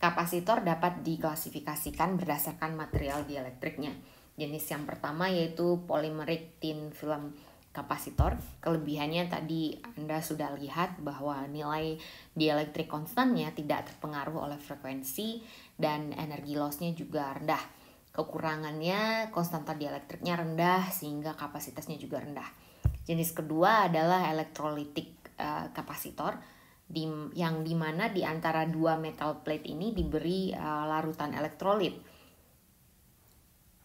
Kapasitor dapat diklasifikasikan berdasarkan material dielektriknya. Jenis yang pertama yaitu polymeric thin film kapasitor. Kelebihannya tadi Anda sudah lihat bahwa nilai dielektrik konstannya tidak terpengaruh oleh frekuensi dan energi loss-nya juga rendah. Kekurangannya konstanta dielektriknya rendah sehingga kapasitasnya juga rendah. Jenis kedua adalah electrolytic kapasitor, yang dimana di antara dua metal plate ini diberi larutan elektrolit.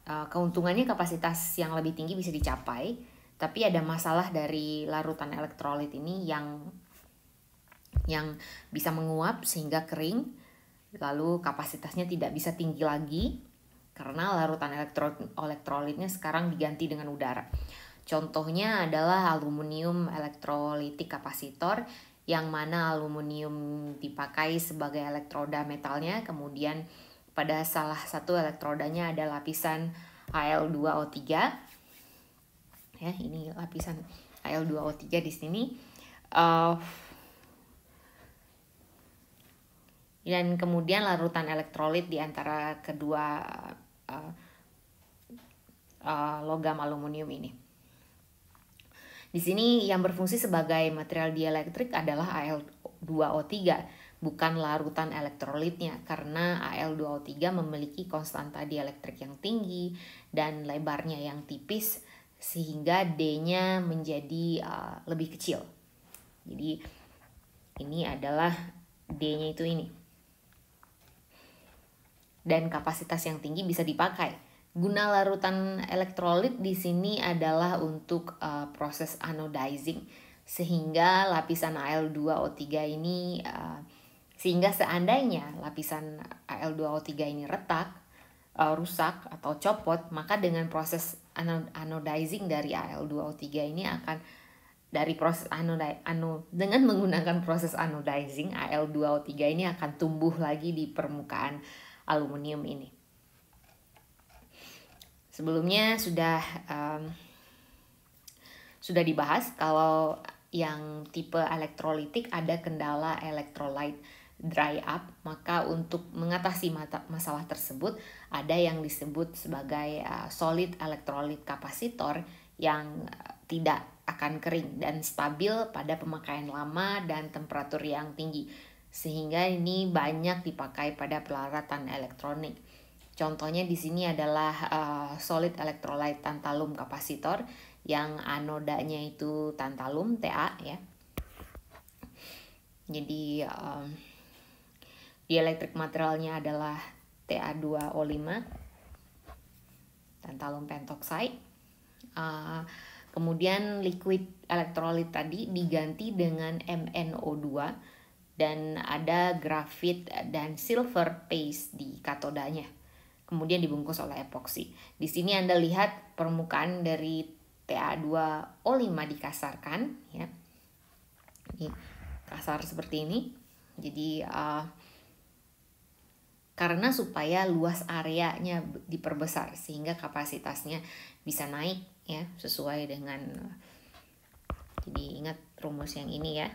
Keuntungannya kapasitas yang lebih tinggi bisa dicapai, tapi ada masalah dari larutan elektrolit ini yang bisa menguap sehingga kering, lalu kapasitasnya tidak bisa tinggi lagi karena larutan elektrolitnya sekarang diganti dengan udara. Contohnya adalah aluminium electrolytic kapasitor, yang mana aluminium dipakai sebagai elektroda metalnya, kemudian pada salah satu elektrodanya ada lapisan Al2O3. Ya, ini lapisan Al2O3 di sini. Dan kemudian larutan elektrolit di antara kedua logam aluminium ini. Di sini yang berfungsi sebagai material dielektrik adalah Al2O3, bukan larutan elektrolitnya, karena Al2O3 memiliki konstanta dielektrik yang tinggi dan lebarnya yang tipis sehingga D-nya menjadi lebih kecil. Jadi ini adalah D-nya itu ini. Dan kapasitas yang tinggi bisa dipakai. Guna larutan elektrolit di sini adalah untuk proses anodizing, sehingga lapisan Al2O3 ini sehingga seandainya lapisan Al2O3 ini retak, rusak atau copot, maka dengan proses anodizing dari Al2O3 ini akan dengan menggunakan proses anodizing, Al2O3 ini akan tumbuh lagi di permukaan aluminium ini. Sebelumnya sudah dibahas kalau yang tipe elektrolitik ada kendala electrolyte dry up, maka untuk mengatasi masalah tersebut ada yang disebut sebagai solid electrolyte kapasitor yang tidak akan kering dan stabil pada pemakaian lama dan temperatur yang tinggi, sehingga ini banyak dipakai pada peralatan elektronik. Contohnya di sini adalah solid electrolyte tantalum kapasitor yang anodanya itu tantalum Ta ya. Jadi dielektrik materialnya adalah Ta2O5 tantalum pentoxide. Kemudian liquid elektrolit tadi diganti dengan MnO2 dan ada grafit dan silver paste di katodanya. Kemudian dibungkus oleh epoksi. Di sini Anda lihat permukaan dari Ta2O5 dikasarkan ya. Ini kasar seperti ini. Jadi karena supaya luas areanya diperbesar sehingga kapasitasnya bisa naik ya, sesuai dengan, jadi ingat rumus yang ini ya.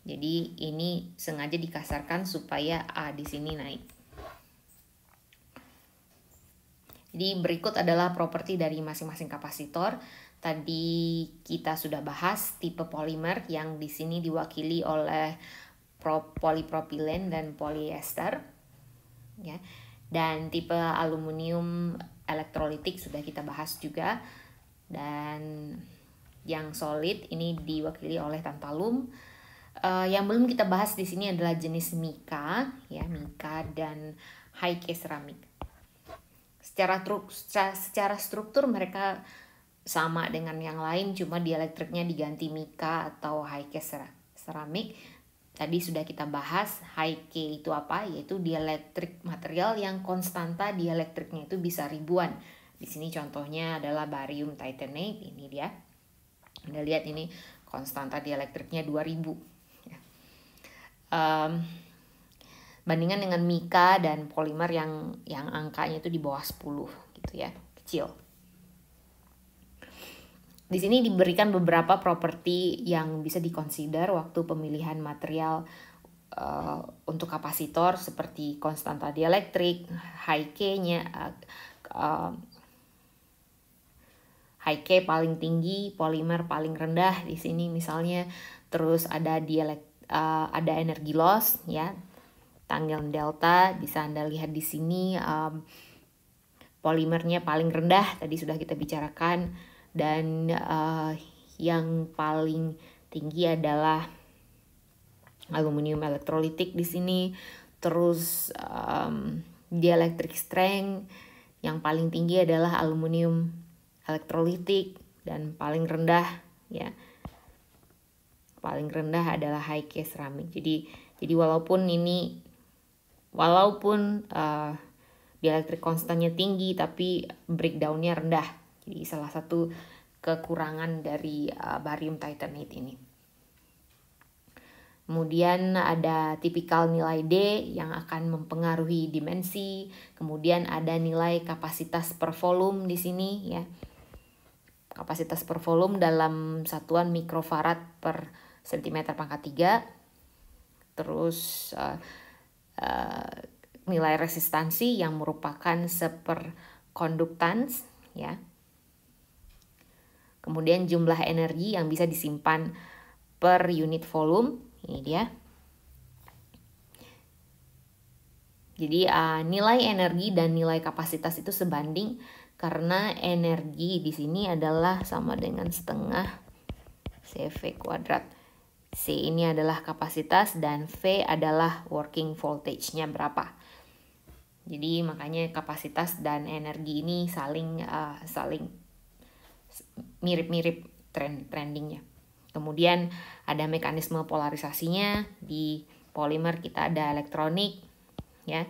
Jadi ini sengaja dikasarkan supaya A di sini naik. Jadi berikut adalah properti dari masing-masing kapasitor. Tadi kita sudah bahas tipe polimer yang di sini diwakili oleh polipropilen dan polyester. Ya. Dan tipe aluminium elektrolitik sudah kita bahas juga. Dan yang solid ini diwakili oleh tantalum. Yang belum kita bahas di sini adalah jenis mica, ya, mica dan high-K ceramik. Secara struktur mereka sama dengan yang lain, cuma dielektriknya diganti mica atau high-K ceramik. Tadi sudah kita bahas high-K itu apa, yaitu dielektrik material yang konstanta dielektriknya itu bisa ribuan. Di sini contohnya adalah barium titanate, ini dia. Anda lihat ini konstanta dielektriknya 2000. Bandingan dengan mica dan polimer yang angkanya itu di bawah 10 gitu ya, kecil. Di sini diberikan beberapa properti yang bisa dikonsider waktu pemilihan material untuk kapasitor seperti konstanta dielektrik, high K-nya, high K paling tinggi, polimer paling rendah di sini misalnya. Terus ada ada energi loss ya, tanggal delta bisa Anda lihat di sini. Polimernya paling rendah tadi sudah kita bicarakan, dan yang paling tinggi adalah aluminium elektrolitik di sini. Terus dielectric strength yang paling tinggi adalah aluminium elektrolitik, dan paling rendah ya, paling rendah adalah high K ceramic. Jadi walaupun dielectric constantnya tinggi tapi breakdownnya rendah. Jadi salah satu kekurangan dari barium titanate ini. Kemudian ada tipikal nilai D yang akan mempengaruhi dimensi. Kemudian ada nilai kapasitas per volume di sini ya. Kapasitas per volume dalam satuan mikrofarad per cm pangkat 3. Terus nilai resistansi yang merupakan seperkonduktans ya. Kemudian jumlah energi yang bisa disimpan per unit volume. Ini dia. Jadi nilai energi dan nilai kapasitas itu sebanding, karena energi di sini adalah sama dengan setengah CV kuadrat. C ini adalah kapasitas dan V adalah working voltage-nya berapa. Jadi makanya kapasitas dan energi ini saling mirip-mirip trendingnya. Kemudian ada mekanisme polarisasinya. Di polimer kita ada elektronik ya.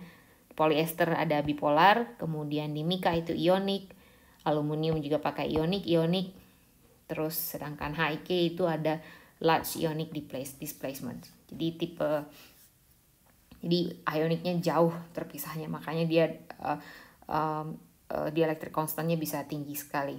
Polyester ada bipolar, kemudian di mika itu ionik, aluminium juga pakai ionik. Terus sedangkan high K itu ada large ionic displacement. Jadi ioniknya jauh terpisahnya, makanya dia dielectric constantnya bisa tinggi sekali.